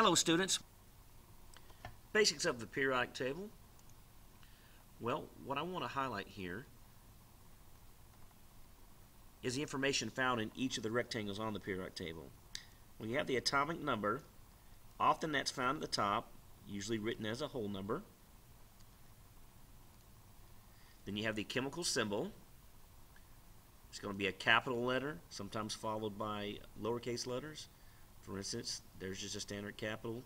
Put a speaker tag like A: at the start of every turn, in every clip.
A: Hello students. Basics of the periodic table. Well, what I want to highlight here is the information found in each of the rectangles on the periodic table. When you have the atomic number, often that's found at the top, usually written as a whole number. Then you have the chemical symbol. It's going to be a capital letter, sometimes followed by lowercase letters. For instance, there's just a standard capital.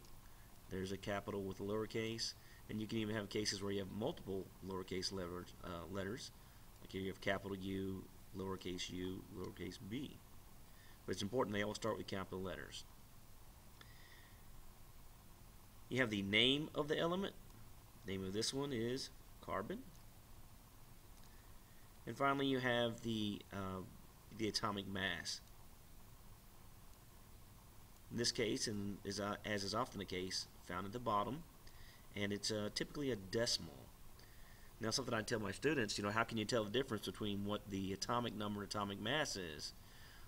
A: There's a capital with a lowercase. And you can even have cases where you have multiple lowercase letters. Like here you have capital U, lowercase b. But it's important they all start with capital letters. You have the name of the element. The name of this one is carbon. And finally you have the atomic mass. In this case, and as is often the case, found at the bottom, and it's typically a decimal. Now, something I tell my students, how can you tell the difference between what the atomic number and atomic mass is?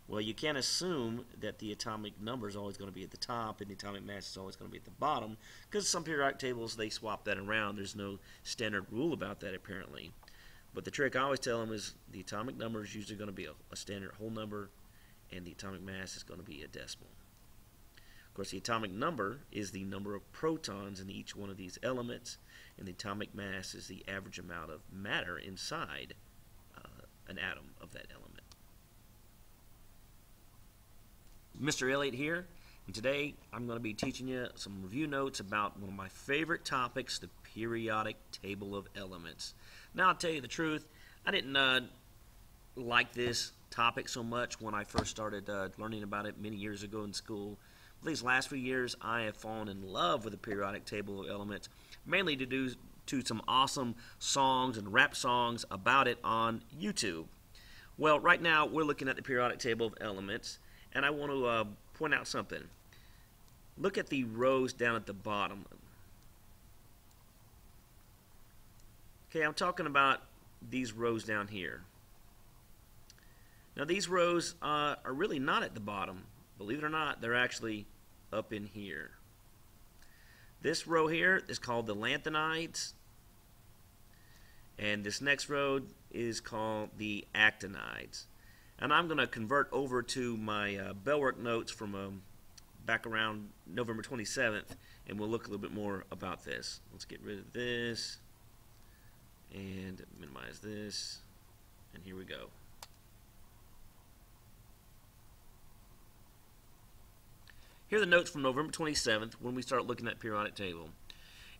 A: Well, you can't assume that the atomic number is always going to be at the top and the atomic mass is always going to be at the bottom, because some periodic tables, they swap that around. There's no standard rule about that, apparently. But the trick I always tell them is the atomic number is usually going to be a standard whole number, and the atomic mass is going to be a decimal. Of course, the atomic number is the number of protons in each one of these elements, and the atomic mass is the average amount of matter inside an atom of that element. Mr. Elliott here, and today I'm going to be teaching you some review notes about one of my favorite topics, the periodic table of elements. Now, I'll tell you the truth, I didn't like this topic so much when I first started learning about it many years ago in school. These last few years, I have fallen in love with the periodic table of elements, mainly due to some awesome songs and rap songs about it on YouTube. Well, right now, we're looking at the periodic table of elements, and I want to point out something. Look at the rows down at the bottom. Okay, I'm talking about these rows down here. Now, these rows are really not at the bottom. Believe it or not, they're actually up in here. This row here is called the lanthanides, and this next row is called the actinides. And I'm going to convert over to my Bellwork notes from back around November 27th, and we'll look a little bit more about this. Let's get rid of this and minimize this, and here we go. Here are the notes from November 27th when we start looking at periodic table.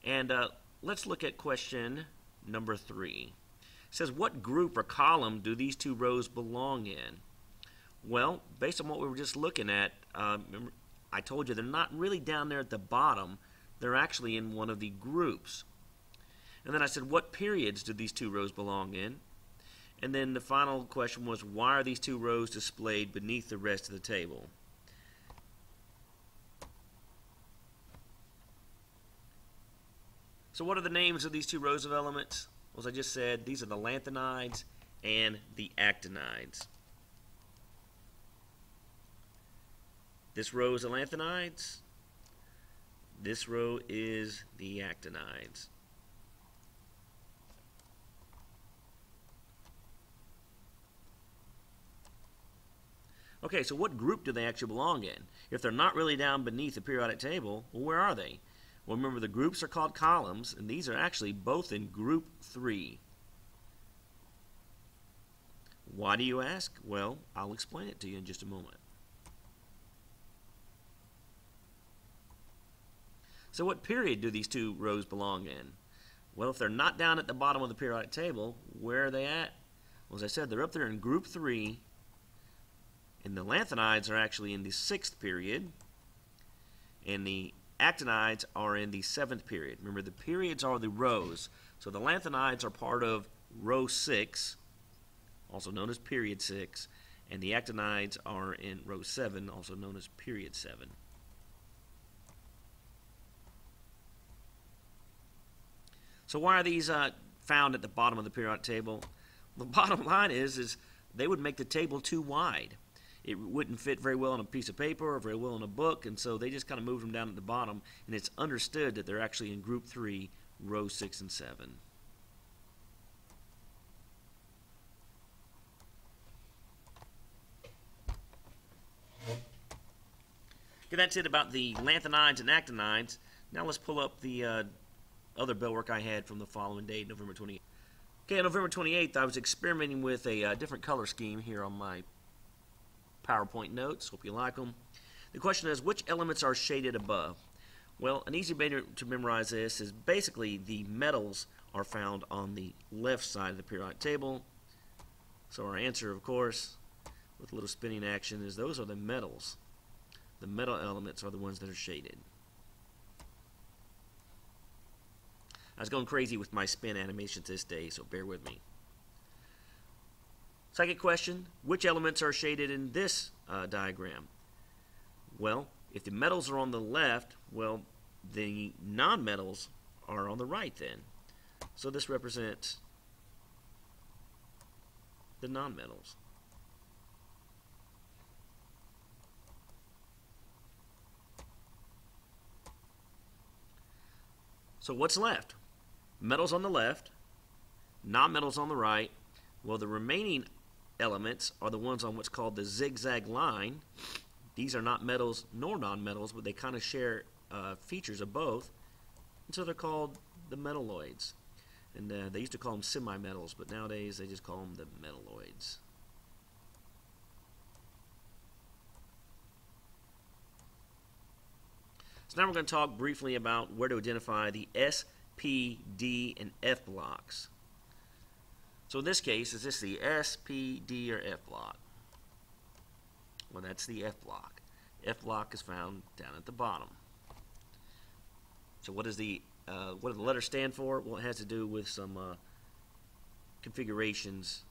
A: And let's look at question number 3. It says, what group or column do these two rows belong in? Well, based on what we were just looking at, remember, I told you they're not really down there at the bottom. They're actually in one of the groups. And then I said, what periods do these two rows belong in? And then the final question was, why are these two rows displayed beneath the rest of the table? So what are the names of these two rows of elements? Well, as I just said, these are the lanthanides and the actinides. This row is the lanthanides. This row is the actinides. Okay, so what group do they actually belong in? If they're not really down beneath the periodic table, well, where are they? Well, remember, the groups are called columns, and these are actually both in group 3. Why do you ask? Well, I'll explain it to you in just a moment. So what period do these two rows belong in? Well, if they're not down at the bottom of the periodic table, where are they at? Well, as I said, they're up there in group 3, and the lanthanides are actually in the 6th period, and the actinides are in the 7th period. Remember, the periods are the rows. So the lanthanides are part of row 6, also known as period 6, and the actinides are in row 7, also known as period 7. So why are these found at the bottom of the periodic table? The bottom line is they would make the table too wide. it wouldn't fit very well on a piece of paper or very well in a book, and so they just kind of moved them down at the bottom, and it's understood that they're actually in group 3, row 6 and 7. Okay, that's it about the lanthanides and actinides. Now let's pull up the other bell work I had from the following day, November 28th. Okay, on November 28th, I was experimenting with a different color scheme here on my PowerPoint notes. Hope you like them. The question is, which elements are shaded above? Well, an easy way to memorize this is basically the metals are found on the left side of the periodic table. So our answer, of course, with a little spinning action, is those are the metals. The metal elements are the ones that are shaded. I was going crazy with my spin animations this day, so bear with me. Second question, which elements are shaded in this diagram? Well, if the metals are on the left, well, the non-metals are on the right then. So this represents the non-metals. So what's left? Metals on the left, non-metals on the right. Well, the remaining elements are the ones on what's called the zigzag line. These are not metals nor non-metals, but they kind of share features of both, and so they're called the metalloids. And they used to call them semi-metals, but nowadays they just call them the metalloids. So now we're going to talk briefly about where to identify the S, P, D, and F blocks. So in this case, is this the S, P, D, or F block? Well, that's the F block. F block is found down at the bottom. So what do the letters stand for? Well, it has to do with some configurations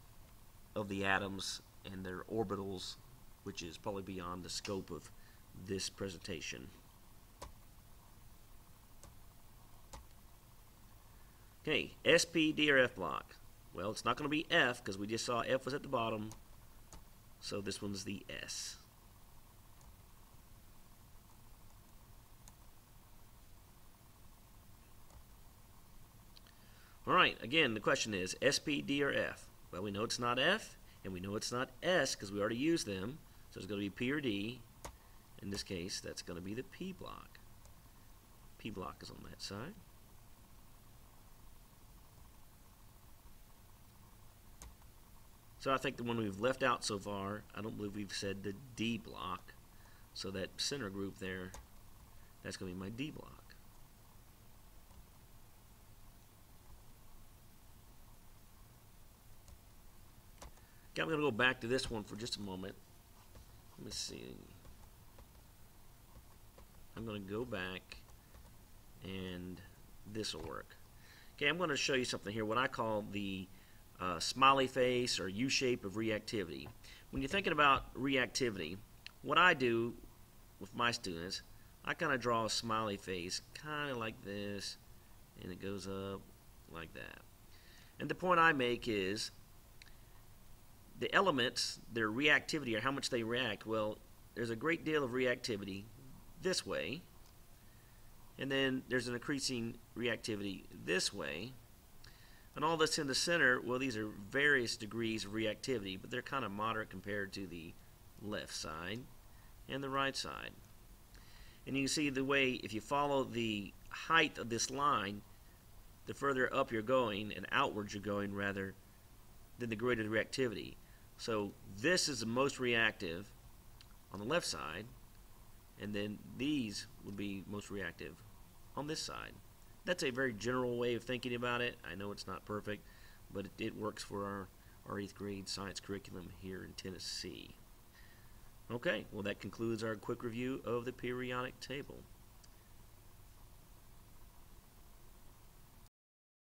A: of the atoms and their orbitals, which is probably beyond the scope of this presentation. Okay, S, P, D, or F block. Well, it's not going to be F because we just saw F was at the bottom, so this one's the S. Alright, again, the question is S, P, D, or F? Well, we know it's not F, and we know it's not S because we already used them, so it's going to be P or D. In this case, that's going to be the P block. P block is on that side. So I think the one we've left out so far, I don't believe we've said the D block. So that center group there, that's going to be my D block. Okay, I'm going to go back to this one for just a moment. Let me see. I'm going to go back and this will work. Okay, I'm going to show you something here, what I call the smiley face or U-shape of reactivity. When you're thinking about reactivity, what I do with my students, I kind of draw a smiley face kind of like this, and it goes up like that. And the point I make is the elements, their reactivity or how much they react, well, there's a great deal of reactivity this way, and then there's an increasing reactivity this way. And all that's in the center, well, these are various degrees of reactivity, but they're kind of moderate compared to the left side and the right side. And you can see the way, if you follow the height of this line, the further up you're going and outwards you're going rather, then the greater the reactivity. So this is the most reactive on the left side, and then these would be most reactive on this side. That's a very general way of thinking about it. I know it's not perfect, but it works for our 8th grade science curriculum here in Tennessee. Okay, well that concludes our quick review of the periodic table.